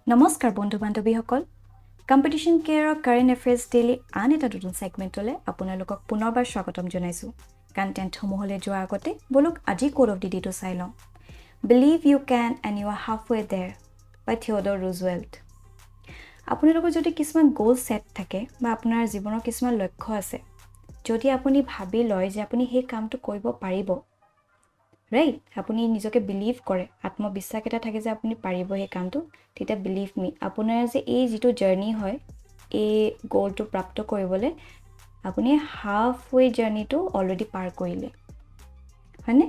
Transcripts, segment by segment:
নমস্কাৰ বন্ধু বান্ধৱীসকল competition কেয়াৰৰ current এফেয়াৰ্স daily আন এটা নতুন সেগমেন্টলৈ আপোনালোকক পুনৰবাৰ স্বাগতম জনাইছো কন্টেন্ট সমূহলৈ যোৱাৰ আগতে বলক আজি কোড অফ দি ডেটো চাই লওঁ believe you can and you are halfway there by Theodore Roosevelt আপোনালোকৰ যদি কিছুমান গোল সেট থাকে বা আপোনাৰ জীৱনৰ কিছুমান লক্ষ্য আছে যদি আপুনি ভাবি লয় যে আপুনি সেই কামটো কৰিব পাৰিব right আপুনি নিজকে বিলিভ কৰে আত্মবিশ্বাস এটা থাকে যে আপুনি পাৰিব এই কামটো তেতিয়া বিলিভ মি আপোনাৰ যে এই যেটো জাৰ্নি হয় এই গোলটো প্ৰাপ্ত কৰিবলৈ আপুনি হাফৱে জাৰ্নিটো অলৰেডি পাৰ কৰিলে হয়নে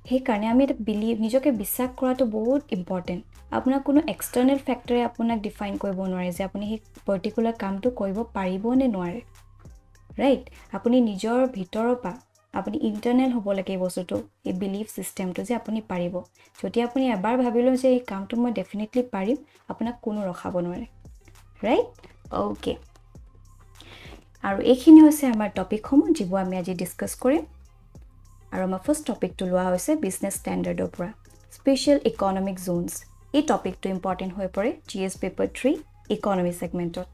সেই কাৰণে আমি এটা বিলিভ নিজকে বিশ্বাস কৰাটো বহুত ইম্পৰ্টেন্ট আপোনাৰ কোনো এক্সটাৰ্নাল ফ্যাক্টৰে আপোনাক ডিফাইন কৰিব নোৱাৰে যে আপুনি এই পাৰ্টিকুলাৰ কামটো কৰিব পাৰিব নে নোৱাৰে ৰাইট আপুনি নিজৰ ভিতৰৰ পৰা আপুনি ইন্টাৰনেল হ'ব লাগে বস্তুটো এই বিলিভ সিস্টেমটো যে আপুনি পাৰিব যদি আপুনি এবাৰ ভাবিলো যে এই কামটো মই ডেফিনেটলি পাৰিম আপোনাক কোনো ৰখাব নোৱাৰে ৰাইট ওকে আৰু এইখিনি হৈছে আমাৰ টপিকসমূহ যিবোৰ আমি আজি ডিসকাস কৰিম আৰু আমাৰ ফাৰ্স্ট টপিকটো লোৱা হৈছে বিজনেছ ষ্টেণ্ডাৰ্ডৰ পৰা স্পেশাল ইকনমিক জোনছ এই টপিকটো ইম্পৰ্টেন্ট হৈ পৰে জিএস পেপাৰ 3 ইকনমি সেগমেন্টত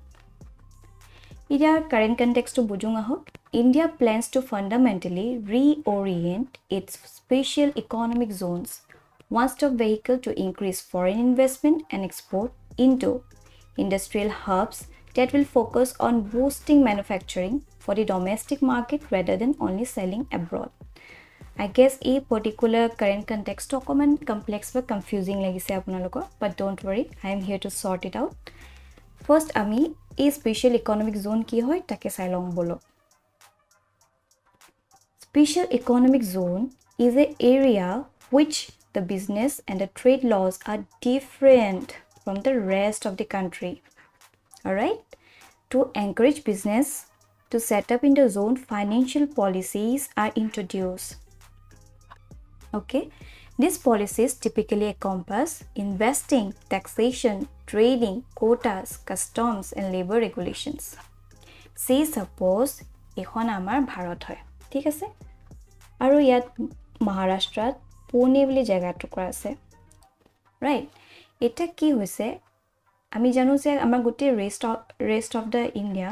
এতিয়া কাৰেন্ট কনটেক্সটটো বুজুং আহক India plans to fundamentally reorient its special economic zones, one-stop vehicle to increase foreign investment and export into industrial hubs that will focus on boosting manufacturing for the domestic market rather than only selling abroad. I guess a particular current context document complex or confusing lagise apnalokor, but don't worry, I am here to sort it out. First, ami a special economic zone ki hoy take sai long bolo. Special economic zone is an area which the business and the trade laws are different from the rest of the country. Alright? To encourage business to set up in the zone, financial policies are introduced. Okay? These policies typically encompass investing, taxation, trading, quotas, customs, and labor regulations. Say suppose এখন আমাৰ ভাৰত হয় ঠিক আছে আৰু ইয়াত মহাৰাষ্ট্ৰত পুনে বুলি জায়গা টুকুৰা আছে ৰাইট এটা কি হৈছে আমি জানো যে আমাৰ গোটে rest of the India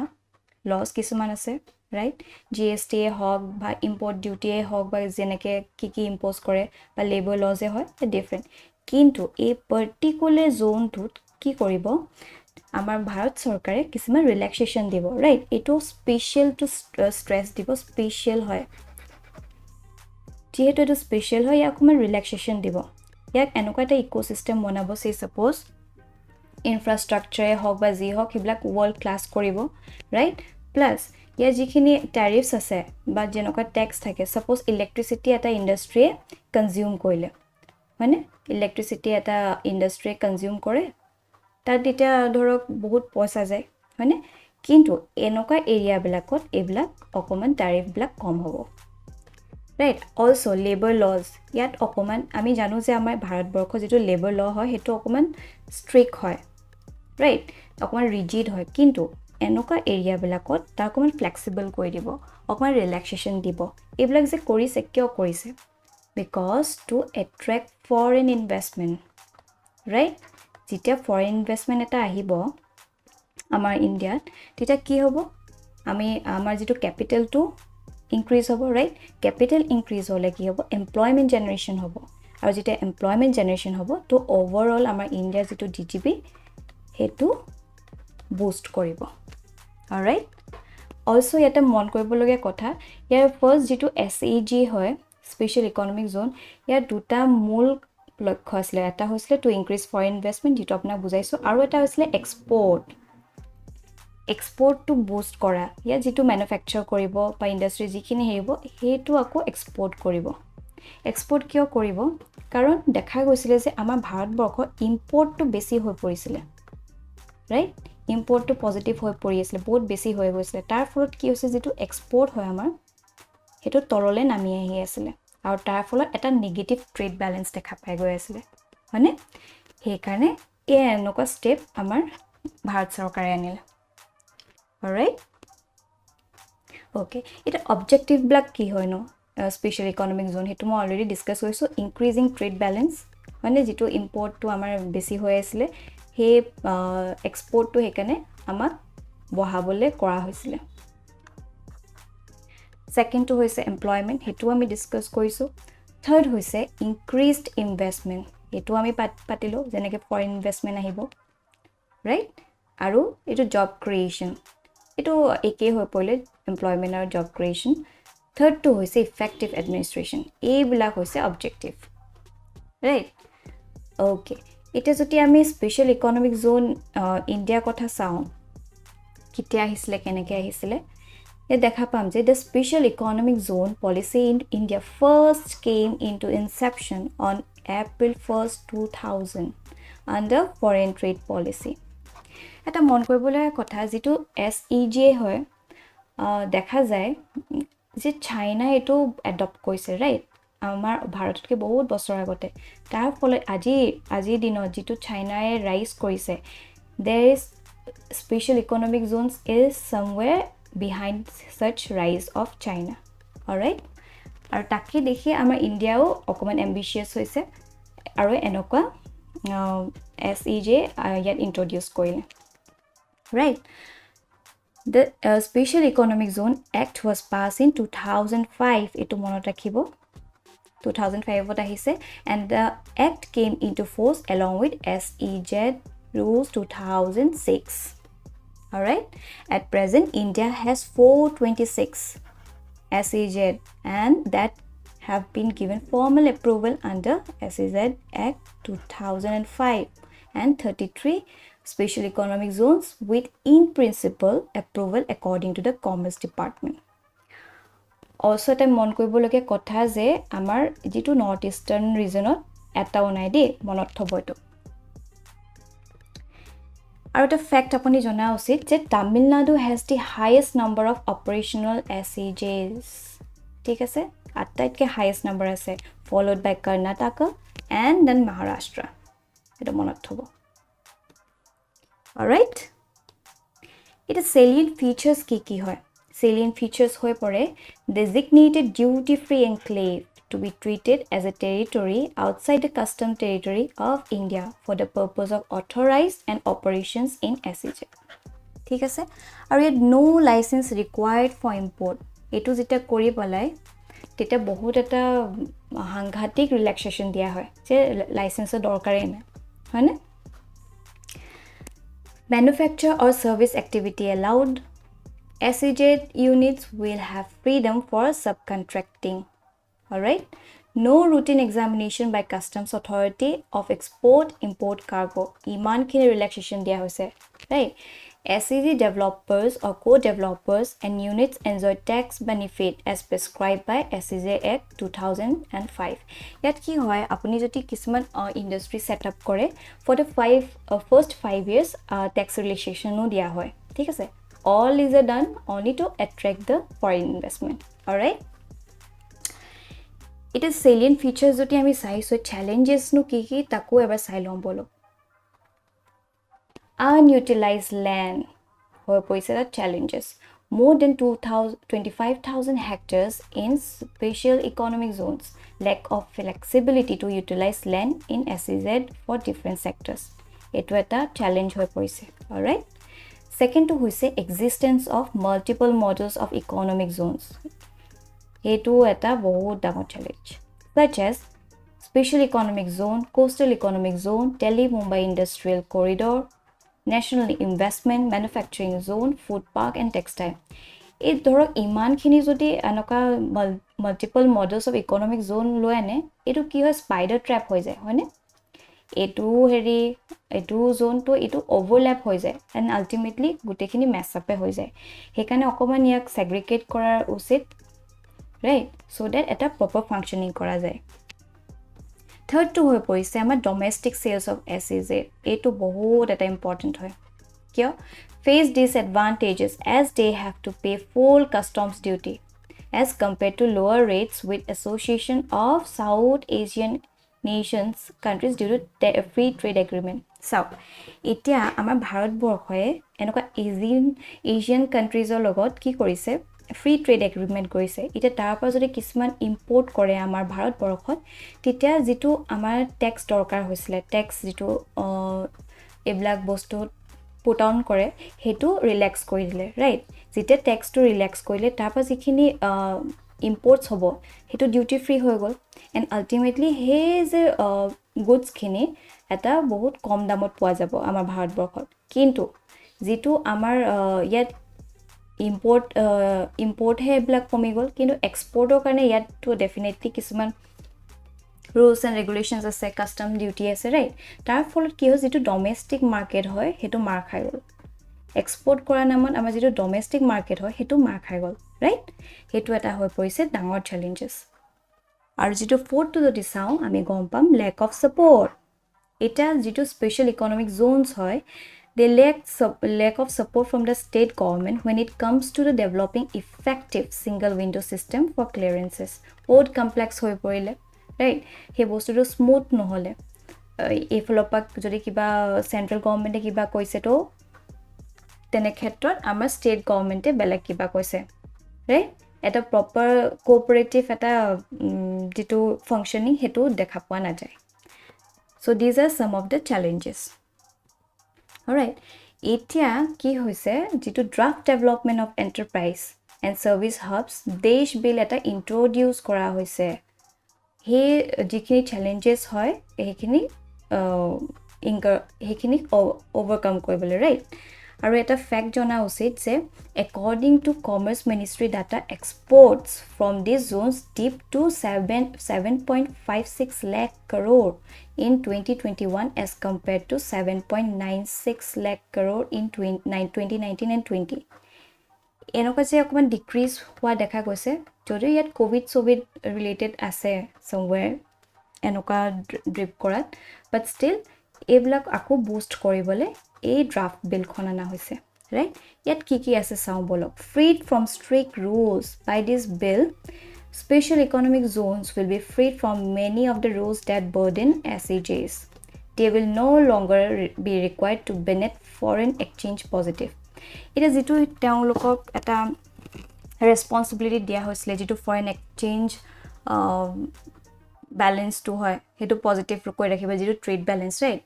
laws কিছুমান আছে ৰাইট জিএসটি হক বা ইম্পৰ্ট ডিউটি হক বা যেনেকে কি ইম্পোজ কৰে বা লেবাৰ লজে হয় ডিফাৰেন্ট কিন্তু এই পাৰ্টিকুলাৰ জোনটোত কি কৰিব আমাৰ ভাৰত চৰকাৰে কিছুমান ৰিল্যাক্সেশন দিব ৰাইট এটো স্পেশাল টু স্ট্ৰেস দিব স্পেশাল হয় যেহেতু এটো স্পেশাল হয় ইয়াক মই ৰিল্যাক্সেশন দিব ইয়াক এনেকুৱা এটা ইকোসিস্টেম বনাব সে সাপোজ ইনফ্ৰাষ্ট্ৰাকচাৰ হক বা জি হক হিবলাক ওয়াৰ্ল্ড ক্লাস কৰিব ৰাইট প্লাস ইয়া যিখিনি ট্যাৰিফস আছে বা যেনেকুৱা ট্যাক্স থাকে সাপোজ ইলেক্ট্ৰিসিটি এটা ইন্ডাষ্ট্ৰিয়ে কনজিউম কৰিলে মানে ইলেক্ট্ৰিসিটি এটা ইন্ডাষ্ট্ৰিয়ে কনজিউম কৰে তাত এটা ধৰক বহুত পইচা যায় মানে কিন্তু এনেকুৱা এৰিয়া বিলাকত এবিলাক অকমান ট্যাৰিফ বিলাক কম হ'ব right also labor laws yat okoman ami janu je amar bharat borkho jetu labor law hoy hetu okoman strict hoy right okoman rigid hoy kintu enoka area bilakot ta okoman flexible koi dibo okoman relaxation dibo eblak je korise kyo korise because to attract foreign investment right jita foreign investment eta ahibo amar india tita ki hobo ami amar jetu capital to increase hobo right capital increase hole ki hobo employment generation hobo aru jeta employment generation hobo to overall amar india jetu gdp hetu boost koribo all right also yata mon koribologe kotha yar first jetu SEG hoy special economic zone yar duta mul লক্ষ্য আছিল এটা হৈছিল to increase foreign investment যেটো আপোনাক বুজাইছো আৰু এটা হৈছিল export to boost কৰা ইয়া যেটো ম্যানুফ্যাকচাৰ কৰিব বা ইন্ডাষ্ট্ৰি যিখিনি হেৰিব হেতু আকৌ এক্সপোৰ্ট কৰিব এক্সপোৰ্ট কিয় কৰিব কাৰণ দেখা গৈছিল যে আমাৰ ভাৰতবৰ্ষ ইম্পোৰ্টটো বেছি হৈ পৰিছিল ৰাইট ইম্পোৰ্টটো পজিটিভ হৈ পৰি আছিল বহুত বেছি হৈ গৈছিল তাৰ ফলত কি হৈছে যেটো এক্সপোৰ্ট হয় আমাৰ হেতু তৰলে নামি আহি আছিল আৰু তাৰ ফলত এটা নেগেটিভ ট্ৰেড ব্যালেন্স দেখা পাই গৈ আছিল মানে সেই কাৰণে এই এনেকুৱা ষ্টেপ আমাৰ ভাৰত চৰকাৰে আনিলে alright okay এটা objective black কি হয় no special economic zone হেতু মই অলৰেডি ডিসকাস কৰিছো increasing trade balance মানে যেটো import to আমাৰ বেছি হৈ আছিল হে এক্সপোৰ্ট তো হেকানে আমাক বহাবলে কৰা হৈছিল সেকেন্ড তো হৈছে এমপ্লয়মেন্ট হেতু আমি ডিসকাস কৰিছো থাৰ্ড হৈছে ইনক্ৰিজড ইনভেস্টমেন্ট হেতু আমি পাতিলো যেনেকে ফৰেন ইনভেস্টমেন্ট আহিব ৰাইট আৰু এটো জব ক্ৰিয়েচন এটো একে হৈ পৰিলে এমপ্লয়মেন্ট আৰু জব ক্ৰিয়েচন থাৰ্ড তো হৈছে ইফেক্টিভ এডমিনিষ্ট্ৰেচন এইবিলাক হৈছে অবজেক্টিভ রাইট ওকে এটা যদি আমি স্পেশাল ইকোনমিক জোন ইন্ডিয়া কথা চাও কিতে আহিছিলে কেনেকে আহিছিলে এ দেখা পাম যে the special economic zone policy in India first came into inception on April 1st 2000 under foreign trade policy এটা মন কৰিবলে কথা যেটো SEJ হয় দেখা যায় যে চাইনা এটো এডপ্ট কৰিছে ৰাইট আমাৰ ভাৰততকে বহুত বছৰ আগতে তাৰ ফলত আজি দিনত যেটো চাইনায়ে ৰাইজ কৰিছে there is special economic zones is somewhere behind such rise of China all right আৰু তাকে দেখি আমাৰ ইন্ডিয়াও অকমান এম্বিশিয়াস হৈছে আৰু এনেকুৱা SEJ ইয়াত ইন্ট্ৰোডিউস কৰিলে right the special economic zone act was passed in 2005 etu monot rakhibo 2005 ot ahise and the act came into force along with SEZ rules 2006 all right at present India has 426 SEZ and that have been given formal approval under SEZ Act 2005 and 33 special economic zones with in principle approval according to the Commerce Department. Also ta mon koibologe kotha je amar jitu north eastern region eta onai de monot thoboito আৰু এটা fact আপুনি জনা উচিত যে Tamil Nadu has the highest number of operational SEJs ঠিক আছে আটাইতকে highest number আছে followed by Karnataka and then Maharashtra এটা মনত থব all right it is salient features কি হয় salient features হৈ পৰে designated duty free enclave to be treated as a territory outside the custom territory of India for the purpose of authorized and operations in SEZ ঠিক আছে আৰু yet no license required for import এটো যেটা কৰি পলাই তেটা বহুত এটা হাংঘাটিক ৰিল্যাক্সেশন দিয়া হয় যে লাইসেন্সৰ দৰকাৰে নাই হয়নে manufacture or service activity allowed SEZ units will have freedom for subcontracting all right no routine examination by customs authority of export import cargo iman khini relaxation dia hoise right SEZ developers or co-developers and units enjoy tax benefit as prescribed by SEZ Act 2005 yat ki hoy apuni joti kisman industry set up kore for the first 5 years tax relaxation no dia hoy thik ase all is done only to attract the foreign investment all right it is salient features joti ami sai so challenges nu ki taku ebar sai lom bolo unutilized land hoy poise the challenges more than 25,000 hectares in special economic zones lack of flexibility to utilize land in SEZ for different sectors etu eta challenge hoy poise all right second to hoise existence of multiple models of economic zones etu eta bahut dangor challenge such as special economic zone coastal economic zone Delhi Mumbai industrial corridor national investment manufacturing zone food park and textile এই ধৰক ইমান খিনি যদি আনকা multiple models of economic জোন লয়নে এটো কি হয় spider ট্ৰ্যাপ হৈ যায় হয়নে এটো হেৰি এটো জোন তো এটো ওভাৰল্যাপ হৈ যায় এন্ড আলটিমেটলি গুটেখিনি মেছ আপে হৈ যায় হেকানে অকমান ইয়াক সেগ্ৰিগেট কৰাৰ উচিত right so that eta proper functioning kora jay third to hoy poise amar domestic sales of SEZ eto bahut eta important hoy kya face disadvantages as they have to pay full customs duty as compared to lower rates with association of South Asian nations countries due to free trade agreement so etia amar bharat borhoye enoka Asian countries or logot ki korise free trade agreement korise ite tar pa jodi kisman import kore amar bharat borokhot titia jitu amar tax dorkar hoisile tax jitu এইবিলাক বস্তু put on কৰে হেতু relax কৰি দিলে right যেতিয়া টেক্সটো relax কৰিলে তাৰপা যিখিনি ইম্পৰ্টছ হ'ব হেতু ডিউটি ফ্ৰী হৈ গ'ল এণ্ড আল্টিমেটলি হে যে গুডছ খিনি এটা বহুত কম দামত পোৱা যাব আমাৰ ভাৰতবৰ্ষত কিন্তু যেটো আমাৰ ইয়াত ইম্পৰ্ট হে ব্লক কমি গ'ল কিন্তু এক্সপৰ্টৰ কাৰণে ইয়াতটো ডেফিনেটলি কিছুমান rules and regulations আছে custom duty আছে right তাৰ ফলত কি হয় যেটো ডমেস্টিক মাৰ্কেট হয় হেতু মাৰ খাই গ'ল এক্সপৰ্ট কৰা নামত আমাৰ যেটো ডমেস্টিক মাৰ্কেট হয় হেতু মাৰ খাই গ'ল ৰাইট হেতু এটা হৈ পৰিছে ডাঙৰ চ্যালেঞ্জেস আৰু যেটো ফৰ্থটো যদি চাও আমি গম পাম ল্যাক অফ সাপোৰ্ট এটা যেটো স্পেশাল ইকোনমিক জোনস হয় they lack of support from the state government when it comes to the developing effective single window system for clearances বহুত complex হৈ পৰিলে right হে বস্তুটো স্মুথ নহলে এই ফলপাক যদি কিবা সেন্ট্ৰাল গভৰ্নমেন্টে কিবা কৈছে তো তেনে ক্ষেত্ৰত আমাৰ ষ্টেট গভৰ্নমেণ্টে বেলেগ কিবা কৈছে ৰাইট এটা প্ৰপাৰ কোঅপাৰেটিভ এটা যেটো ফাংশনিং হেতু দেখা পোৱা নাযায় so these are some of the challenges alright এতিয়া কি হৈছে যেটো draft development of enterprise and service hubs দেশ বিল এটা ইন্ট্ৰোডিউস কৰা হৈছে হে যিখিনি চ্যালেঞ্জেস হয় হেখিনি ওভাৰকাম কৰিবলৈ ৰাইট আৰু এটা ফ্যাক্ট জনা উচিত যে according to commerce ministry data exports from these zones dipped to 7.56 lakh crore in 2021 as compared to 7.96 lakh crore in 2019 and 20 এনেকুৱা যে অকমান ডিক্ৰিজ হোৱা দেখা গৈছে যদি ইয়াত কোভিড ৰিলেটেড আছে somewhere এনেকুৱা ড্ৰিপ কৰাত but still এইবিলাক আকৌ বুস্ট কৰিবলৈ এই ড্ৰাফট বিলখন আনা হৈছে ৰাইট ইয়াত কি আছে চাও বলক freed from strict rules by this bill special economic zones will be freed from many of the rules that burden SEJs they will no longer be required to benet foreign exchange positive এটা যেটো তেওঁলোকক এটা responsibility দিয়া হৈছিল যেটো foreign exchange balance two হয় হেতু positive কৈ ৰাখিব যেটো ট্ৰেড ব্যালেন্স ৰাইট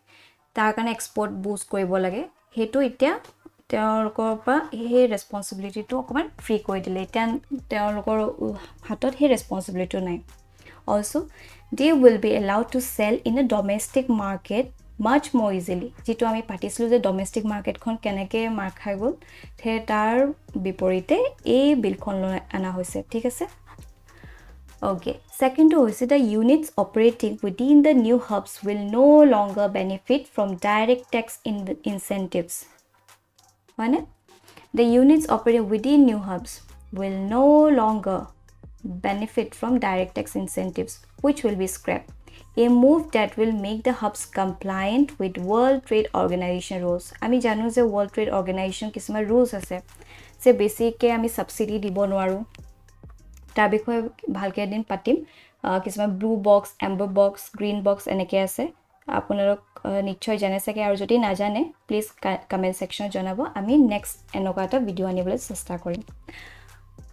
তাৰ কাৰণে এক্সপোৰ্ট বুষ্ট কৰিব লাগে হেতু এতিয়া তেওঁলোকৰ পৰা এই ৰেসপন্সিবিলিটিটো অকমান ফ্ৰী কৰি দিলে এতিয়া তেওঁলোকৰ হাতত এই ৰেসপন্সিবিলিটি নাই also they will be allowed to sell in a domestic market much more easily যেটো আমি পাতিছিলো যে ডমেস্টিক মাৰ্কেটখন কেনেকে মাৰ খাই গ'ল তে তাৰ বিপৰীতে এই বিলখন আনা হৈছে ঠিক আছে okay second is the units operating within the new hubs will no longer benefit from direct tax incentives one the units operating within new hubs will no longer benefit from direct tax incentives which will be scrapped a move that will make the hubs compliant with World Trade Organization rules আমি জানো যে World Trade Organization কিছুমান rules আছে যে basically আমি subsidy দিব নোৱাৰো তাৰ বিষয়ে ভালকে দিন পাতিম কিছুমান blue box Amber box green box এনেকে আছে আপোনালোক নিশ্চয় জানে সকে আৰু যদি না জানে প্লিজ কমেন্ট সেকশনত জনাব আমি নেক্সট এনেকুৱা এটা ভিডিও আনিবলৈ চেষ্টা কৰিম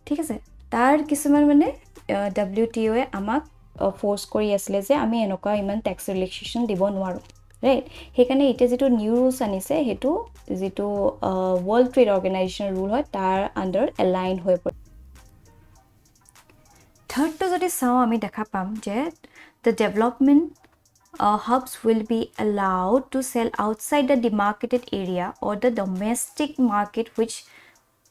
ঠিক আছে তাৰ কিছুমান মানে WTO এ আমাক ফোৰ্স কৰি আছিল যে আমি এনেকুৱা ইমান ট্যাক্স ৰিলেক্সেশন দিব নোৱাৰো ৰাইট হেকানে ইতে যেটো নিউ ৰুলস আনিছে হেতু যেটো ওয়াৰ্ল্ড ট্ৰেড অৰ্গানাইজেশন ৰুল হয় তাৰ আন্ডাৰ এলাইন হৈ পৰে third to যদি চাও আমি দেখা পাম যে the development hubs will be allowed to sell outside the demarcated area or the domestic market which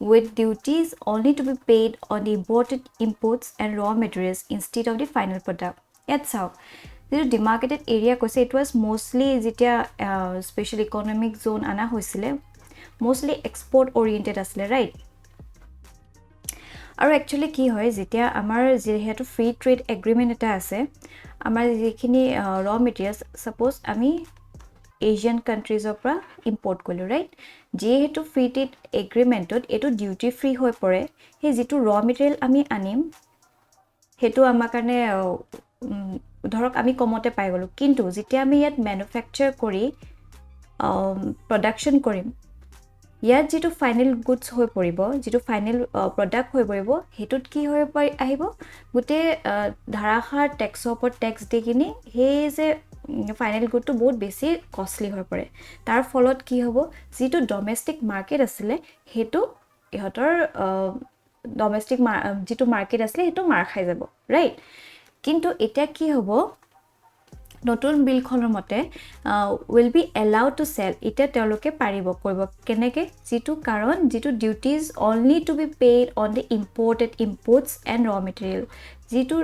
with duties only to be paid on the imported imports and raw materials instead of the final product it's how the demarcated area কৈছে it was mostly যেতিয়া special economic zone আনা হৈছিলে mostly export oriented asile right আৰু actually কি হয় যেতিয়া আমাৰ যেহেতু ফ্ৰী ট্ৰেড এগ্ৰিমেন্ট এটা আছে আমাৰ যিখিনি ৰ মেটেৰিয়েলস সাপোজ আমি এশিয়ান কান্ট্ৰিজৰ পৰা ইম্পৰ্ট কৰিলো ৰাইট যেহেতু ফ্ৰী ট্ৰেড এগ্ৰিমেন্টত এটো ডিউটি ফ্ৰী হৈ পৰে হে যেটো ৰ মেটেৰিয়েল আমি আনিম হেতু আমাৰ কাৰণে ধৰক আমি কমতে পাই গলো কিন্তু যেতিয়া আমি ইয়াত ম্যানুফ্যাকচাৰ কৰি প্ৰডাকশন কৰিম ইয়াত যেটো ফাইনাল গুডস হৈ পৰিব যেটো ফাইনাল প্ৰডাক্ট হৈ পৰিব হেতুত কি হৈ আহিব গুটে ধাৰাখাৰ ট্যাক্সৰ ওপৰত ট্যাক্স দি কিনি হে যে ফাইনেল গুডটো বহুত বেছি কষ্টলি হৈ পৰে তাৰ ফলত কি হ'ব যিটো ডমেষ্টিক মাৰ্কেট আছিলে হেতু ইহতৰ ডমেষ্টিক যিটো মাৰ্কেট আছিলে হেতু মাৰ খাই যাব ৰাইট কিন্তু এটা কি হ'ব নতুন বিলখনৰ মতে will be allowed to sell এটা তেওঁলোকে পাৰিব কৰিব কেনেকে যিটো কাৰণ যিটো duties only to be paid on the imported inputs and raw material যিটো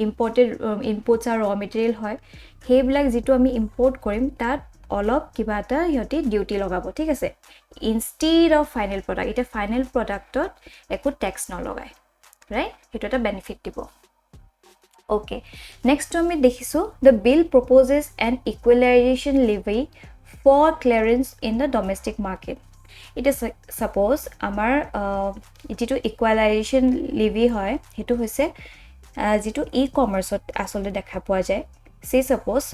imported inputs আৰু raw material হয় হেবিলাক যিটো আমি import কৰিম তাত অলপ কিবা এটা হিয়তি ডিউটি লগাব ঠিক আছে instead of final product এটা final productত একো ট্যাক্স নলগায় ৰাইট হেতু এটা বেনিফিট দিব Okay, next we dekhisu the bill proposes an equalization levy for clearance in the domestic market. It is suppose amar jitu equalization levy hoy hetu hoise jitu e-commerce asole dekha poa jay say suppose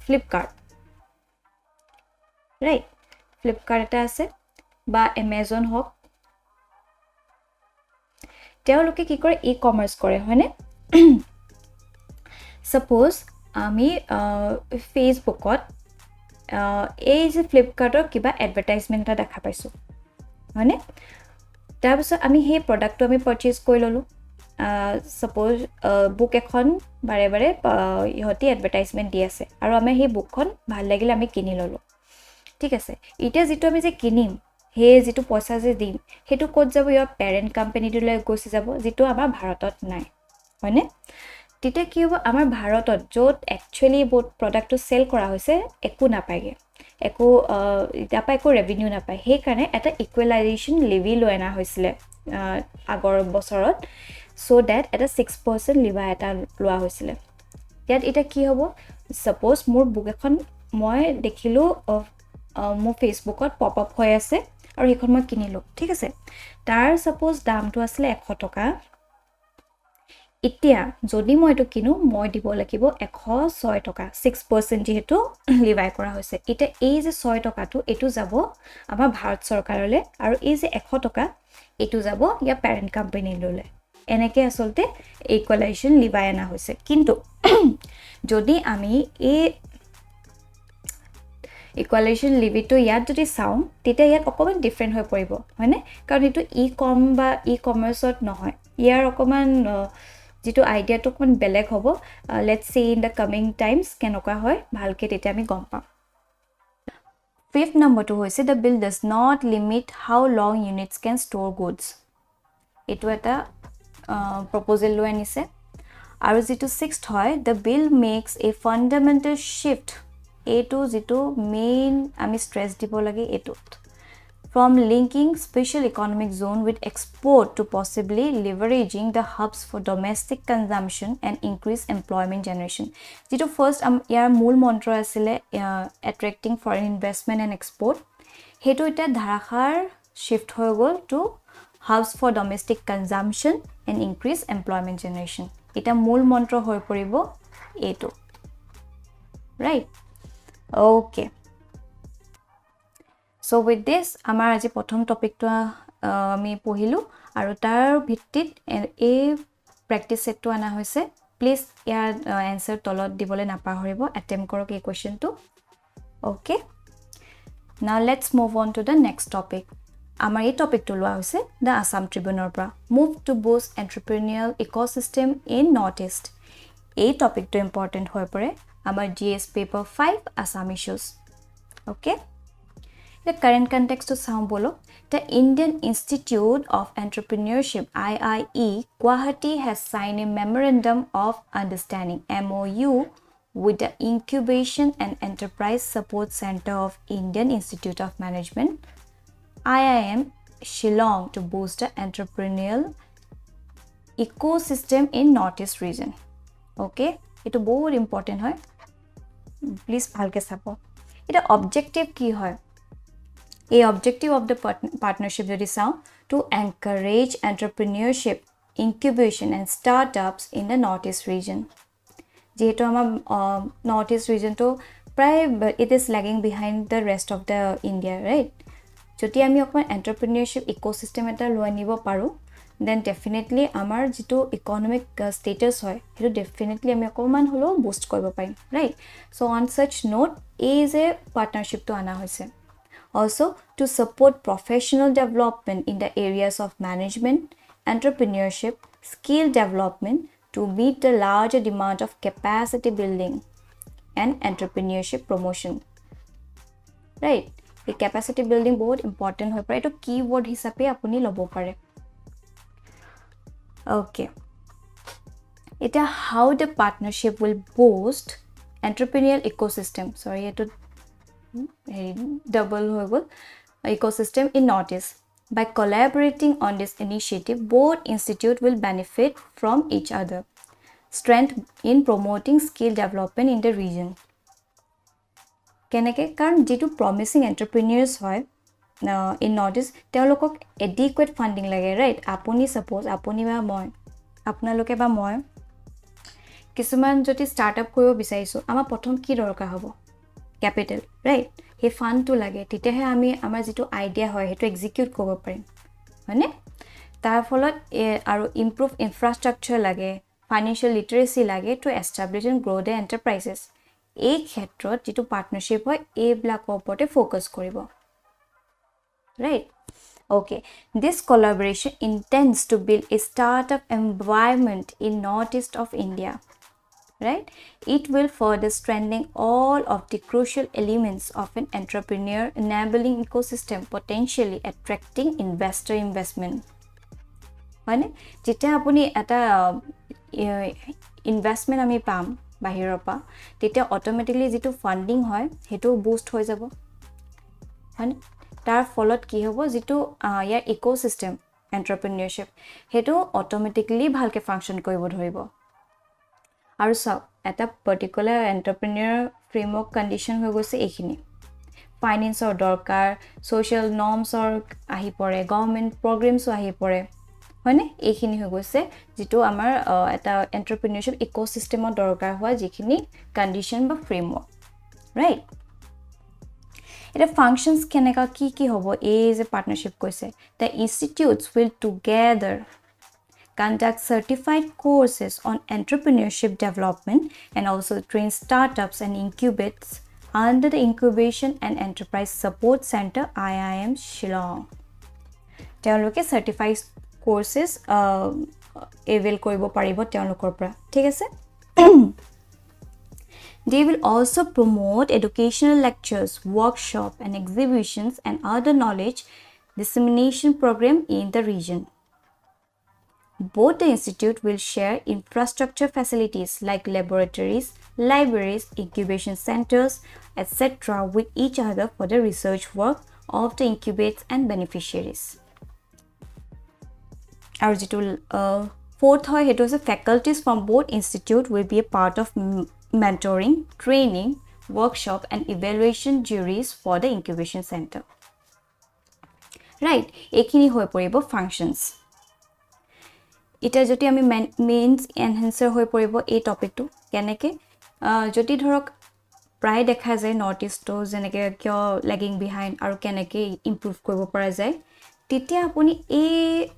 Flipkart right Flipkart eta ase ba Amazon hok teoloke ki kore e-commerce kore hoine Suppose আমি ফেসবুকত এই যে ফ্লিপকাৰ্টৰ কিবা advertisement এটা দেখা পাইছো হয়নে তাৰপিছত আমি সেই প্ৰডাক্টটো আমি পাৰচেজ কৰি ললো suppose বুক এখন বাৰে বাৰে ইহতি এডভাৰটাইজমেন্ট দি আছে আৰু আমি সেই বুকখন ভাল লাগিলে আমি কিনি ললো ঠিক আছে এতিয়া যেটো আমি যে কিনিম হে যেটো পইচা যে দিম হেতু ক'ত যাব ইয়াৰ পেৰেন্ট কোম্পানীটোলৈ গৈছে যাব যেটো আমাৰ ভাৰতত নাই হয়নে তেতিয়া কি হ'ব আমাৰ ভাৰতত যত একচুয়ালি বহুত প্ৰডাক্টটো সেল কৰা হৈছে একো নাপায়গে একো ইতাপা একো ৰেভিনিউ নাপায় সেই কাৰণে এটা ইকুৱেলাইজেশ্যন লেভি লয়না হৈছিলে আগৰ বছৰত so that এটা 6% লিভা এটা লোৱা হৈছিলে ইয়াত এটা কি হ'ব suppose মোৰ বুক এখন মই দেখিলো মোৰ ফেসবুকত পপ আপ হৈ আছে আৰু হেখন মই কিনিলো ঠিক আছে তাৰ suppose দামটো আছিল 100 টকা এতিয়া যদি মই এটো কিনো মই দিব লাগিব 106 টকা 6% যেহেতু লিভাই কৰা হৈছে এটা এই যে 6 টকাটো এটো যাব আমাৰ ভাৰত চৰকাৰলে আৰু এই যে 100 টকা এটো যাব ইয়া পেৰেন্ট কোম্পানী ললে এনেকে আসলতে ইকুৱেলাইজেশ্যন লিভাই আনা হৈছে কিন্তু যদি আমি এই ইকুৱেলাইজেশ্যন লিভিটো ইয়াত যদি চাও তেতিয়া ইয়াত অকমান ডিফাৰেন্ট হৈ পৰিব হয়নে কাৰণ এটো ই-কম বা ই-কমাৰ্চত নহয় ইয়াৰ অকমান যেটো আইডিয়াটো কোন বেলেগ হ'ব let's see in the coming times কেনকা হয় ভালকে তেতিয়া আমি গম পাম Fifth number to hoise the bill does not limit how long units can store goods etu eta proposal lo anise aru jitu sixth hoy the bill makes a fundamental shift etu jitu main ami stress dibo lage etut from linking special economic zone with export to possibly leveraging the hubs for domestic consumption and increase employment generation. Jito first yar mool mantra asile attracting foreign investment and export. Hetu ita dharakhar shift hoy gol to hubs for domestic consumption and increase employment generation. Ita mool mantra hoy poribo eto. Right? Okay. So with this amar aji prothom topic to ami pohilu aru tar bhittit a practice set to ana hoise please yar answer tolot dibole na pahoribo attempt korok ei question to okay now let's move on to the next topic amar ei topic to lua hoise the Assam Tribune pra move to boost entrepreneurial ecosystem in northeast ei topic to important hoy pore amar GS paper 5 Assam issues okay The current context to sound bolo the Indian Institute of Entrepreneurship IIE Guwahati has signed a memorandum of understanding MOU with the Incubation and Enterprise Support Center of Indian Institute of Management IIM Shillong to boost the entrepreneurial ecosystem in Northeast region okay it is very important hoy please bhalke sabo eta objective ki hoy A objective of the partnership jodi sao to encourage entrepreneurship, incubation and startups in the Northeast region. Jehetu amar Northeast region to it is lagging behind the rest of the India, right? Jodi ami okman entrepreneurship ecosystem eta loi nibo paru then definitely আমাৰ যেটো economic status হয় হেতু definitely আমি অকমান হলো boost কৰিব পাৰিম right so on such note a is a partnership to আনা হৈছে also to support professional development in the areas of management entrepreneurship skill development to meet the larger demand of capacity building and entrepreneurship promotion right the capacity building বহুত important হয় পৰে এটো keyword হিচাপে আপুনি লব পাৰে okay এটা how the partnership will boost entrepreneurial ecosystem sorry eto double হৈ গল ecosystem in Northeast by collaborating on this initiative both institute will benefit from each other strength in promoting skill development in the region কেনেকে কাৰণ যেটো promising entrepreneurs হয় in Northeast তেওঁলোকক adequate funding লাগে right আপুনি suppose আপুনি বা মই আপোনালোকে বা মই কিছুমান যদি startup কৰিব বিচাৰিছো আমাৰ প্ৰথম কি দৰকাৰ হ'ব capital right হে ফান্ড তো লাগে তেতিয়াহে আমি আমাৰ যেটো আইডিয়া হয় হেতু এক্সিকিউট কৰিব পাৰিম মানে তাৰ ফলত আৰু ইমপ্ৰুভ ইনফ্ৰাষ্ট্ৰাকচাৰ লাগে ফাইনান্সিয়েল লিটাৰেসি লাগে to establish and grow the enterprises এই ক্ষেত্ৰত যেটো পাৰ্টনাৰশ্বিপ হয় এই ব্লক ওপৰতে ফোকাস কৰিব right okay this collaboration intends to build a startup environment in northeast of India right it will further strengthen all of the crucial elements of an entrepreneur enabling ecosystem potentially attracting investor investment মানে যেটা আপুনি এটা investment আমি পাম বাহিৰৰ পৰা তেতিয়া automatically যেটো ফান্ডিং হয় হেতু বুস্ট হৈ যাব মানে তাৰ ফলত কি হ'ব যেটো ইয়াৰ ইকোসিস্টেম এন্টাৰপ্ৰেনিয়ৰশিপ হেতু অটোমেটিক্যালি ভালকে ফাংশন কৰিব ধৰিব আৰু সব এটা পাৰ্টিকুলাৰ এন্টাৰপ্ৰেনিয়ৰ ফ্ৰেমৱৰ্ক কন্ডিশন হৈ গৈছে এইখিনি ফাইনান্সৰ দৰকাৰ সোশ্যাল নৰ্মছৰ আহি পৰে গভৰ্নমেন্ট প্ৰগ্ৰামছ আহি পৰে মানে এইখিনি হৈ গৈছে যেটো আমাৰ এটা এন্টাৰপ্ৰেনিয়ৰশিপ ইকোসিস্টেমৰ দৰকাৰ হোৱা যিখিনি কন্ডিশন বা ফ্ৰেমৱৰ্ক ৰাইট এটা ফাংশনস কেনেকা কি হ'ব এই যে পাৰ্টনাৰশ্বিপ কৈছে the institutes will together conduct certified courses on entrepreneurship development and also train startups and incubates under the Incubation and Enterprise Support Center IIM Shillong. তেওঁলোকে certified courses avail কৰিব পাৰিব তেওঁলোকৰ পৰা ঠিক আছে They will also promote educational lectures, workshops and exhibitions and other knowledge dissemination program in the region. Both the institute will share infrastructure facilities like laboratories, libraries, incubation centers, etc. with each other for the research work of the incubates and beneficiaries. Our fourth faculties from both institute will be a part of mentoring, training, workshop and evaluation juries for the incubation center. Right, ekhini hoy poribo functions. Ita joti ami means enhancer hoy poribo ei topic to keneke joti dhorok pray dekha jay notice to jeneke kyo lagging behind aru keneke improve koribo para jay তেতিয়া আপুনি এই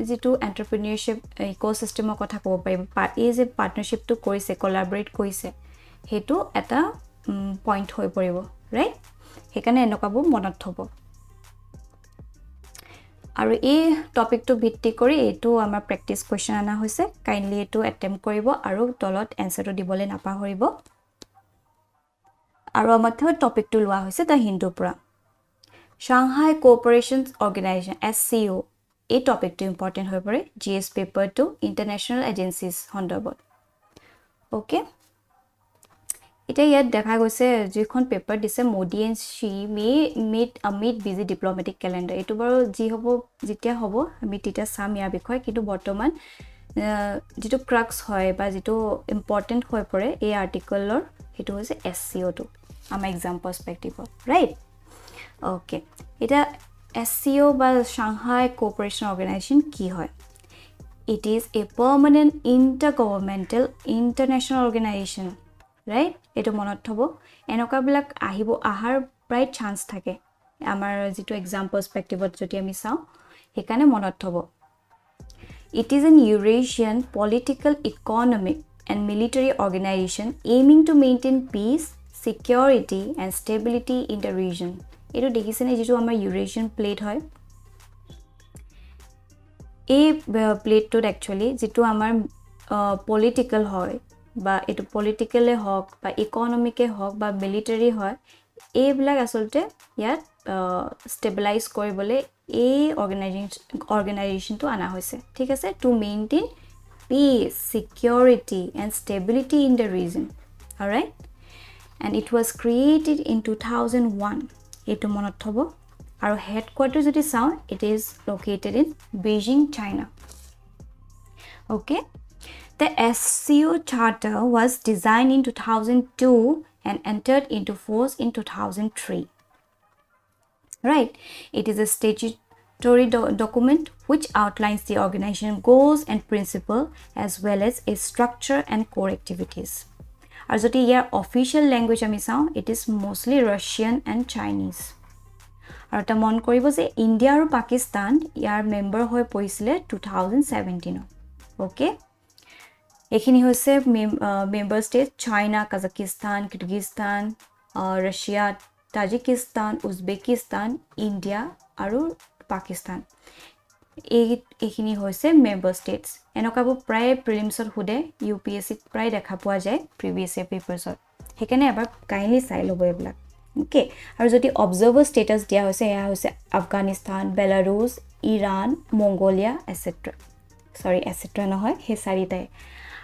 যেটো এন্টাৰপ্ৰেনিয়ৰশিপ ইকোসিস্টেমৰ কথা ক'ব পাৰিব এই যে পাৰ্টনাৰশ্বিপটো কৰিছে কোলাবৰেট কৰিছে হেতু এটা পইণ্ট হৈ পৰিব ৰাইট হেকানে এনেকাবো মনত থব আৰু এই টপিকটো ভিত্তি কৰি এটো আমাৰ প্ৰ্যাকটিস কোৱেশ্চন আনা হৈছে কাইন্ডলি এটো অ্যাটেম্প কৰিব আৰু তলত এনসাৰটো দিবলৈ নাপাহৰিব আৰু আমাৰ থৰ্ড টপিকটো লোৱা হৈছে দা হিন্দু পৰা Shanghai Cooperation Organization SCO এই টপিকটো ইম্পৰ্টেন্ট হৈ পৰে GS paper to international agencies সন্দৰ্ভত ওকে এটা ইয়াত দেখা গৈছে যিখন পেপাৰ দিছে Modi and Xi meet amid busy diplomatic calendar এটো বাৰু যি হ'ব যেতিয়া হ'ব আমি তেতিয়া চাম ইয়াৰ বিষয় কিন্তু বৰ্তমান যেটো ক্ৰাক্স হয় বা যেটো ইম্পৰ্টেন্ট হৈ পৰে এই আৰ্টিকলৰ হেতু হৈছে SCO টো আমাৰ এক্সাম পাৰ্সপেক্টিভত ৰাইট Okay, এটা SCO বা Shanghai Cooperation Organization কি হয়? It is a permanent intergovernmental international organization, right? এটো মনত থব এনেকা বিলাক আহিব আহাৰ প্ৰায় চান্স থাকে আমাৰ যেটো এক্সাম পাৰ্সপেক্টিভত যদি আমি চাও হেকানে মনত থব It is an Eurasian political, economic, and military organization aiming to maintain peace, security, and stability in the region. Eto dekhise ne jitu amar Eurasian plate hoy. A plate to actually jitu amar political hoy ba eto political e hok ba economic e hok ba military hoy. A black asolte yat stabilize koribole a organization to ana hoise thik ase to maintain peace, security, and stability in the region. All right, and it was created in 2001. Eto monot thobo aru headquarters jodi sao, it is located in Beijing, China. Okay, the SCO charter was designed in 2002 and entered into force in 2003. Right, it is a statutory document which outlines the organization goals and principles as well as its structure and core activities. Aru jodi yar official language ami sao, it is mostly Russian and Chinese. Aru ta mon koribo je India aru Pakistan yar member hoy poisile 2017. Okay, ekhini hoise member state China, Kazakhstan, Kyrgyzstan, Russia, Tajikistan, Uzbekistan, India aru Pakistan. Ekhini hoise member states. Enokabo pray prelims or hude UPSC pray dekha poa jay previous year papers or. Hekane ebar kindly sai lobo eblak. Okay, aru jodi observer status dia hoise ya hoise Afghanistan, Belarus, Iran, Mongolia, etc. Sorry, etc. no hoy he saritai.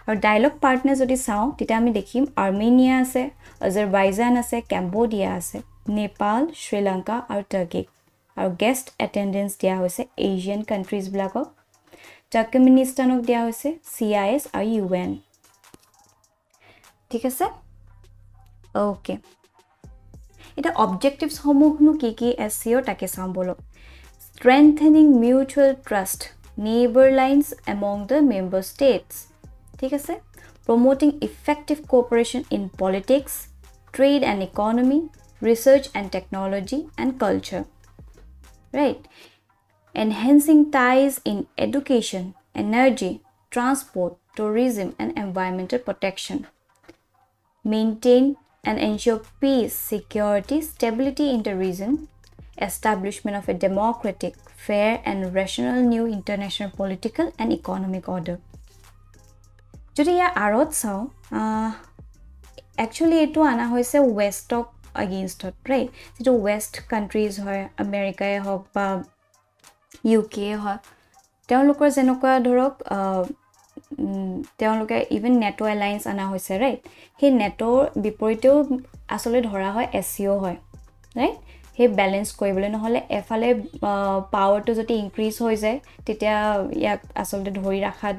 Aru dialogue partners jodi sao tita ami dekhim Armenia ase, Azerbaijan ase, Cambodia ase, Nepal, Sri Lanka aru Turkey. Aru guest attendance dia hoise Asian countries blakok, Turkmenistan ok dia hoise CIS aru UN. Thik ase? Okay, eta objectives homuh nu ki SCO take sao bolo. Strengthening mutual trust, neighbor lines among the member states. Thik ase? Promoting effective cooperation in politics, trade and economy, research and technology, and culture. Right? Enhancing ties in education, energy, transport, tourism, and environmental protection. Maintain and ensure peace, security, stability in the region. Establishment of a democratic, fair, and rational new international political and economic order. Jodi ya arot sao, actually eto ana hoise west of against it, right? So west countries hoy, America e hok ba UK hoy, তেওঁলোকৰ যেনকুৱা ধৰক তেওঁলোকে even NATO alliance ana hoise, right? He NATO বিপৰীতেও আসলে ধৰা হয় SCO হয়, right? He balance কৰিবলে নহলে এফালে পাৱাৰটো যদি ইনক্ৰিজ হৈ যায় তেতিয়া ইয়াক আসলে ধৰি ৰাখা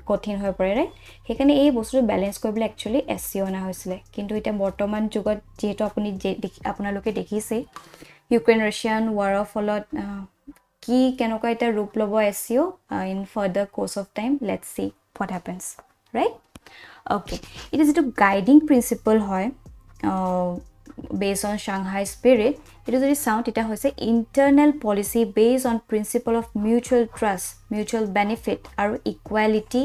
কঠিন হৈ পৰে, right? হেকানে এই বস্তু ব্যালেন্স কৰিবলৈ একচুয়ালি SCO না হৈছিলে, কিন্তু এটা বৰ্তমান যুগত যেটো আপুনি আপোনালোকে দেখিছে ইউক্ৰেইন ৰাছিয়ান ওয়াৰৰ ফলত কি কেনকা এটা ৰূপ লব SCO in further course of time. Let's see what happens, right? Okay, it is a guiding principle হয় based on Shanghai spirit. It is a sound it hoise internal policy based on principle of mutual trust, mutual benefit, or equality,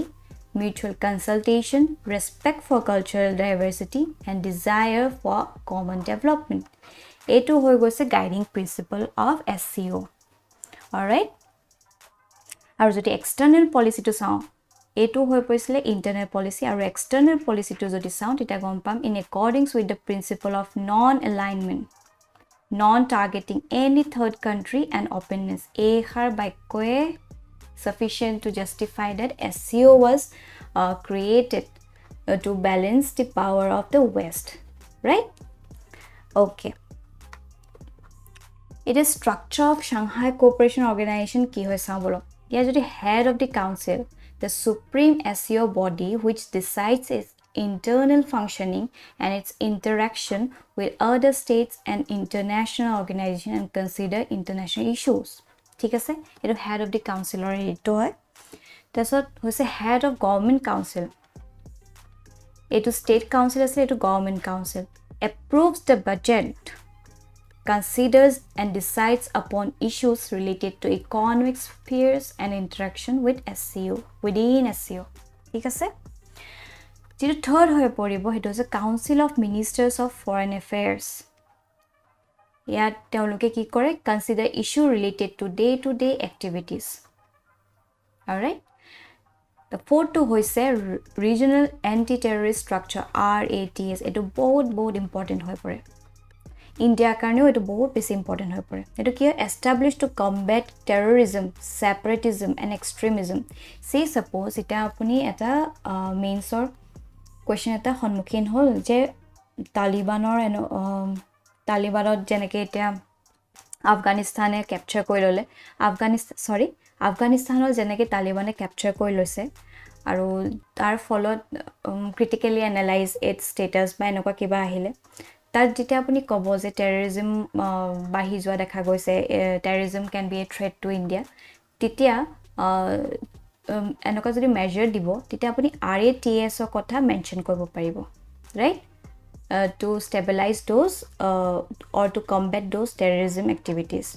mutual consultation, respect for cultural diversity, and desire for common development. Eto hoy goise guiding principle of SCO. All right, aru jodi external policy to sound eto hoy poisile internal policy aru external policy to jodi sound eta gom pam in accordance with the principle of non alignment, non targeting any third country, and openness. A har baikoe sufficient to justify that SCO was created to balance the power of the West, right? Okay, it is structure of Shanghai Cooperation Organization ki hoy sa bolo. Ya jodi head of the council, the supreme SCO body which decides its internal functioning and its interaction with other states and international organizations and consider international issues. ঠিক আছে, এটো head of the council or এটো হয়। তাৰছত হৈছে head of government council, এটো state council আছে, এটো government council, approves the budget, considers and decides upon issues related to economic spheres and interaction with SCO, within SCO. ঠিক আছে? যেটো third হৈ পৰিব হেটো হৈছে Council of Ministers of Foreign Affairs. ইয়াত তেওঁলোকে কি কৰে? Consider issue related to day-to-day activities. All right? The fourth to hoise regional anti-terrorist structure RATS. It बहुत important होय पड़े. India karne it बहुत बेसी important होय पड़े. It किया established to combat terrorism, separatism and extremism. Say suppose इटा अपनी एटा mains और question एटा हन्मुखीन होल जे तालिबानर जेनेके इटा আফগানিস্তানে ক্যাপচার কৰি ললে আফগানিস্তানৰ যেনেকৈ তালিবানে ক্যাপচাৰ কৰি লৈছে আৰু তাৰ ফলত ক্ৰিটিক্যালি এনালাইজ ইটস স্ট্যাটাস বা এনেকুৱা কিবা আহিলে তাত যেতিয়া আপুনি ক'ব যে টেৰৰিজম বাহি যোৱা দেখা গৈছে terrorism can be a threat to India তেতিয়া এনেকুৱা যদি মেজাৰ দিব তেতিয়া আপুনি RATS ৰ কথা মেনশন কৰিব পাৰিব right to stabilize those or to combat those terrorism activities,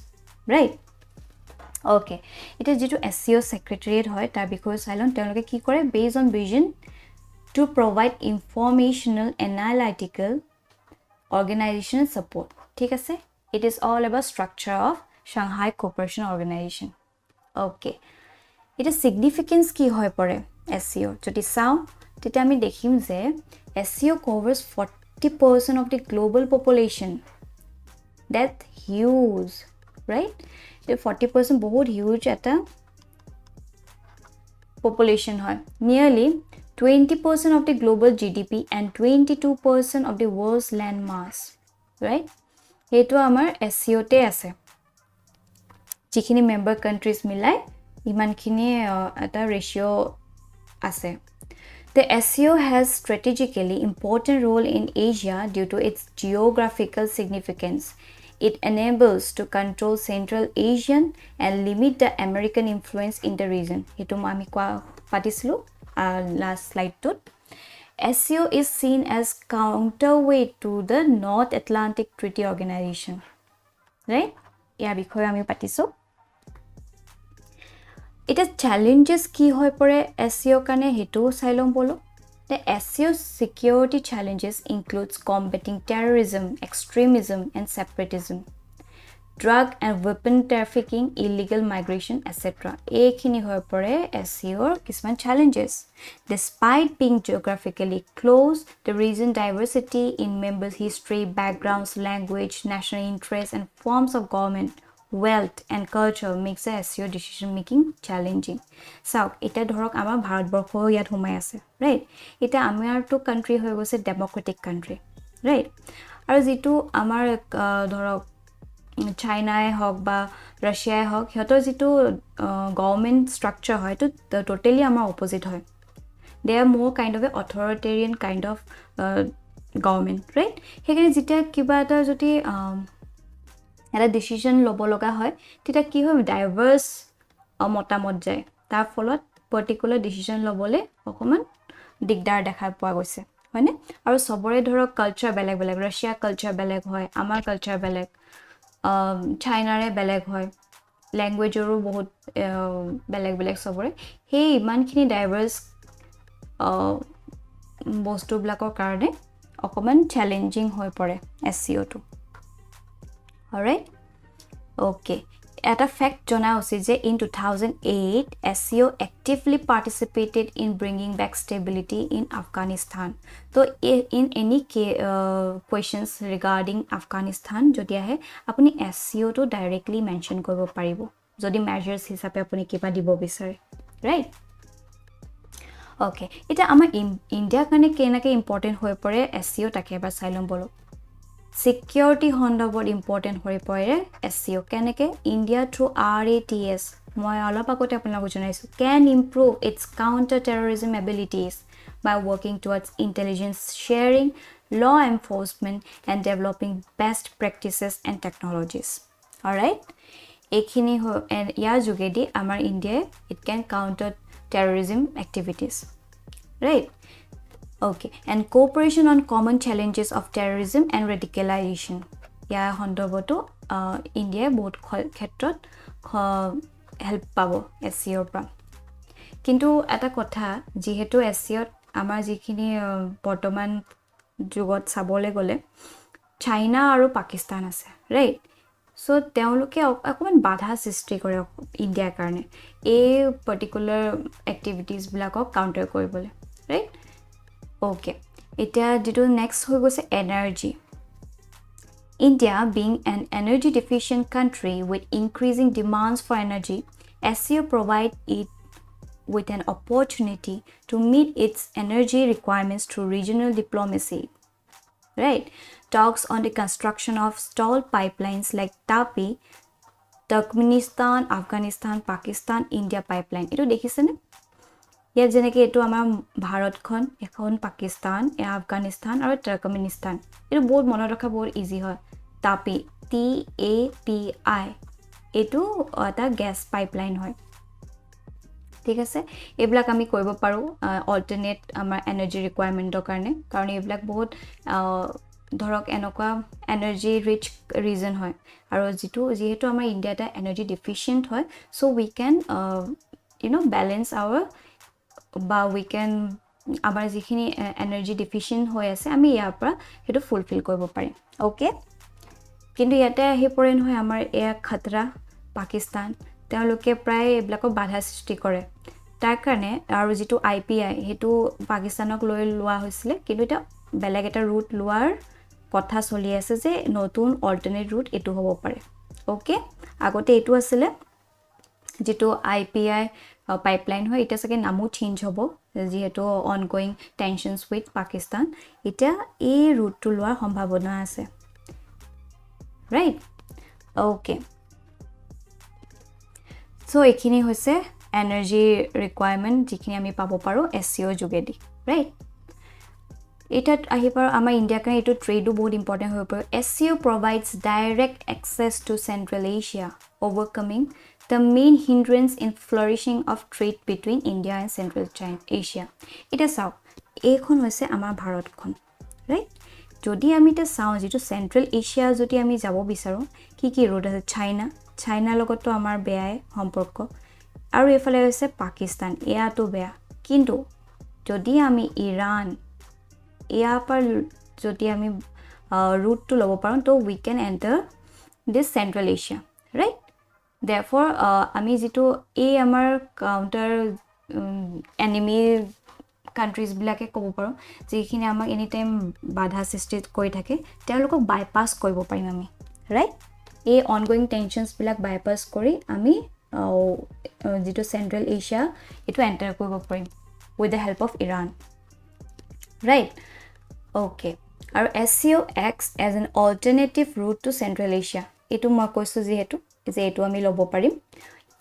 right? Okay, it is due to SCO secretariat hoy tar bikhoy sailon teloke ki kore based on vision to provide informational analytical organizational support. Thik ase, it is all about structure of Shanghai Cooperation Organization. Okay, it is significance ki hoy pore SCO jodi sao tete ami dekhim je SCO covers 40% of the global population. That's huge, right? The 40% बहुत huge at a population hai. Nearly 20% of the global GDP and 22% of the world's land mass, right? Heto amar SCO te ase. Jikhini member countries milai iman khini eta ratio ase. The SCO has strategically important role in Asia due to its geographical significance. It enables to control Central Asian and limit the American influence in the region. Hitu ami kwa patislu last slide tut. SCO is seen as counterweight to the North Atlantic Treaty Organization. Right? Ya bikhoy ami patiso. It has challenges ki hoy pore SCO kane hetu sailom bolo. The SCO security challenges includes combating terrorism, extremism and separatism, drug and weapon trafficking, illegal migration, etc. Ekhini hoy pore SCO kisman challenges. Despite being geographically close, the region diversity in members' history, backgrounds, language, national interests and forms of government, wealth and culture makes the SCO decision making challenging. So, এটা ধৰক আমাৰ ভাৰতবৰ্ষ ইয়াত হুমাই আছে, right? এটা আমাৰ তো country হৈ গৈছে democratic country, right? আৰু যেটো আমাৰ ধৰক চাইনাই হওক বা ৰাছিয়াই হওক হেতৰ যেটো গভৰ্নমেন্ট স্ট্ৰাকচাৰ হয় তো টোটালি আমাৰ অপোজিট হয়. They are more kind of a authoritarian kind of government, right? হেখিনি যেতিয়া কিবা এটা যদি এটা ডিসিশন লব লগা হয় তেতিয়া কি হয় ডাইভার্স মতামত যায় তাৰ ফলত পাৰ্টিকুলাৰ ডিসিশন লবলে অকমান দিগদাৰ দেখা পোৱা গৈছে হয়নে আৰু সবৰে ধৰক কালচাৰ বেলেগ বেলেগ ৰাছিয়া কালচাৰ বেলেগ হয় আমাৰ কালচাৰ বেলেগ চাইনাৰে বেলেগ হয় ল্যাঙ্গুৱেজৰো বহুত বেলেগ বেলেগ সবৰে হে ইমানখিনি ডাইভাৰ্স বস্তুবিলাকৰ কাৰণে অকমান চ্যালেঞ্জিং হৈ পৰে SCO টো. Alright? Okay. At a fact, Jona Osije in 2008, SCO actively participated in bringing back stability in Afghanistan. So, in any questions regarding Afghanistan, jodi ahe, apuni SCO to directly mention koribo paribo. Jodi measures hisabe apuni kiba dibo bisare. Right? Okay. Ita ama India kane kenake important hoy pore SCO take ba sailom bolo. Security hondobor important hoi pore SCO keneke India through RATS moi alop akote apnaku jonaisu can improve its counter terrorism abilities by working towards intelligence sharing, law enforcement and developing best practices and technologies. All right, ekhini ya jugedi amar India it can counter terrorism activities, right? Okay, and cooperation on common challenges of terrorism and radicalization. ইয়াৰ সন্দৰ্ভতো ইণ্ডিয়াই বহুত ক্ষেত্ৰত help পাব SCOৰ পৰা কিন্তু এটা কথা যেহেতু SCOত আমাৰ যিখিনি বৰ্তমান যুগত চাবলৈ গ'লে চাইনা আৰু পাকিস্তান আছে ৰাইট সো তেওঁলোকে অকমান বাধা সৃষ্টি কৰে ইণ্ডিয়াৰ কাৰণে এই পাৰ্টিকুলাৰ এক্টিভিটিজ বিলাকক কাউন্টাৰ কৰিবলৈ ৰাইট ওকে এতিয়া যেটো নেক্সট হৈ গৈছে energy India being an energy deficient country with increasing demands for energy SCO provide it with an opportunity to meet its energy requirements through regional diplomacy right talks on the construction of stalled pipelines like TAPI Turkmenistan Afghanistan Pakistan India pipeline etu dekhise ne ya jeneke etu amar bharat khon ekhon Pakistan Afghanistan aru Turkmenistan etu bahut mone rakha bahut easy hoy TAPI TAPI etu eta gas pipeline hoy ঠিক আছে এইবিলাক আমি কৰিব পাৰো alternate আমাৰ energy ৰিকোয়াৰমেন্টৰ কাৰণে কাৰণ এইবিলাক বহুত ধৰক এনেকুৱা এনাৰ্জি ৰিচ ৰিজন হয় আৰু যেহেতু আমাৰ ইণ্ডিয়াটা এনাৰ্জি ডিফিচিয়েন্ট হয় so we can balance our বা উই ক্যান আমাৰ যিখিনি এনাৰ্জি ডিফিচিয়েন্ট হৈ আছে আমি ইয়াৰ পৰা হেতু ফুলফিল কৰিব পাৰিম ওকে কিন্তু ইয়াতে আহি পৰে নহয় আমাৰ এয়া খতৰা পাকিস্তান তেওঁলোকে প্ৰায় এইবিলাক বাধা সৃষ্টি কৰে তাৰ কাৰণে আৰু যেটো IPI হেতু পাকিস্তানক লৈ লোৱা হৈছিল কিন্তু এটা বেলেগ এটা ৰুট লোৱাৰ কথা চলি আছে যে নতুন অল্টাৰনেট ৰুট এটো হ'ব পাৰে ওকে আগতে এটো আছিল যেটো IPI পাইপলাইন হয় এটা সকে নামও চেঞ্জ হ'ব যেহেতু অনগোইং টেনশনস উইথ পাকিস্তান এটা এই ৰুটটো লোৱাৰ সম্ভাৱনা আছে ৰাইট ওকে সো এখিনি হৈছে এনাৰ্জি ৰিকোয়াৰমেন্ট যিখিনি আমি পাব পাৰো SCO যোগেদি ৰাইট এটা আহি পাৰো আমাৰ ইণ্ডিয়াৰ কাৰণে এটো ট্ৰেডও বহুত ইম্পৰ্টেন্ট হৈ পৰে SCO provides direct access to Central Asia overcoming the main hindrance in flourishing of trade between India and Central Asia এটা চাও এইখন হৈছে আমাৰ ভাৰতখন ৰাইট যদি আমি এটা চাও যেটো সেন্ট্ৰাল এশিয়া যদি আমি যাব বিচাৰো কি ৰোড আছে চাইনা লগতো আমাৰ বেয়াই সম্পৰ্ক আৰু এফালে হৈছে পাকিস্তান এয়াটো বেয়া কিন্তু যদি আমি ইৰান এয়া পাৰ যদি আমি ৰুটটো লব পাৰো তো we can enter this Central Asia right therefore আমি যেটো এই আমাৰ কাউন্টাৰ এনিমি countries বিলাকে ক'ব পাৰো যিখিনি আমাক এনি টাইম বাধা সৃষ্টি কৰি থাকে তেওঁলোকক বাইপাস কৰিব পাৰিম আমি ৰাইট এই অনগোইং টেনশনস বিলাক বাইপাস কৰি আমি যেটো সেন্ট্ৰাল এশিয়া এটো এন্টাৰ কৰিব পাৰিম with the help of Iran right okay আৰু SCO acts as an alternative route to Central Asia এটো মই কৈছো যেহেতু যে এটো আমি লব পাৰিম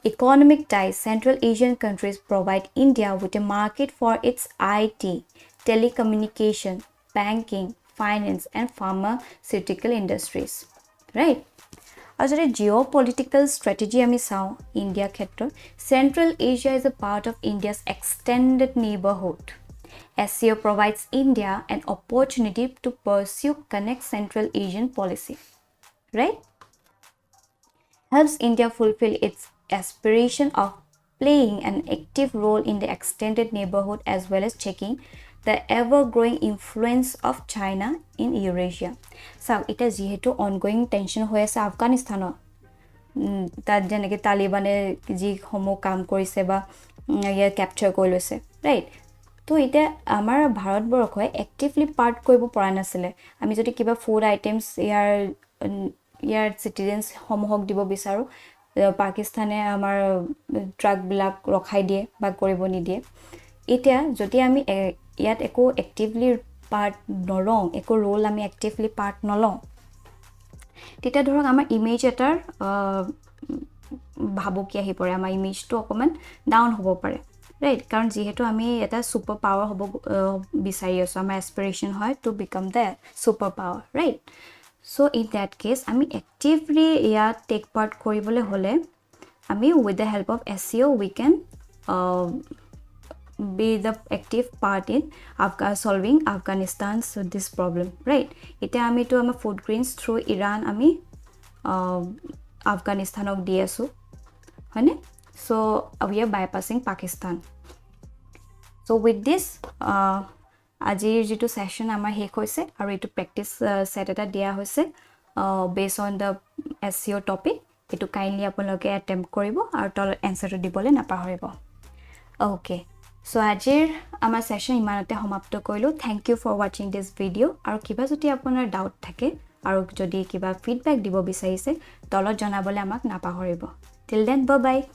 Economic ties Central Asian countries provide India with a market for its IT, telecommunication, banking, finance and pharmaceutical industries. Right? As a geopolitical strategy ami sao India khetro Central Asia is a part of India's extended neighborhood. SCO provides India an opportunity to pursue connect Central Asian policy. Right? Helps India fulfill its aspiration of playing an active role in the extended neighborhood as well as checking the ever-growing influence of China in Eurasia. So, it is jehetu ongoing tension hoye ase Afghanistan. Tat jeneke Taliban ji homo kaam korise ba ya capture koi loise, right? তো এটা আমাৰ ভাৰতবৰ্ষই actively part কৰিব পৰা নাছিলে আমি যদি কিবা ফুড আইটেমস ইয়াৰ সিটিজেন্স সমহক দিব বিচাৰো পাকিস্তানে আমাৰ ট্ৰাক বিলাক ৰখাই দিয়ে বা কৰিব নিদিয়ে এটা যদি আমি ইয়াত একো এক্টিভলি পাৰ্ট নলওঁ একো ৰোল আমি এক্টিভলি পাৰ্ট নলওঁ তেতিয়া ধৰক আমাৰ ইমেজ এটাৰ ভাবকি আহি পৰে আমাৰ ইমেজটো অকমান ডাউন হ'ব পাৰে ৰাইট কাৰণ যেহেতু আমি এটা সুপাৰ পাৱাৰ হ'ব বিচাৰি আছো আমাৰ এস্পিৰেশন হয় to become the super power right So in that case আমি actively take part koribole hole আমি with the help of SCO we can be the active part in solving Afghanistan's this problem, right? Ite ami to ama food grains through Iran ami Afghanistan ok di asu hone. So we are bypassing Pakistan. So with this ajir jitu session amar hek hoise aru etu practice set eta dia hoise based on the SCO topic. Etu kindly apologe attempt koribo aru tol answer to dibole na pahoribo. Okay, so ajir amar session imanate samapto koilu. Thank you for watching this video. Aru kiba jodi apunar doubt thake aru jodi kiba feedback dibo bisarise tolot janabole amak na pahoribo. Till then, bye bye.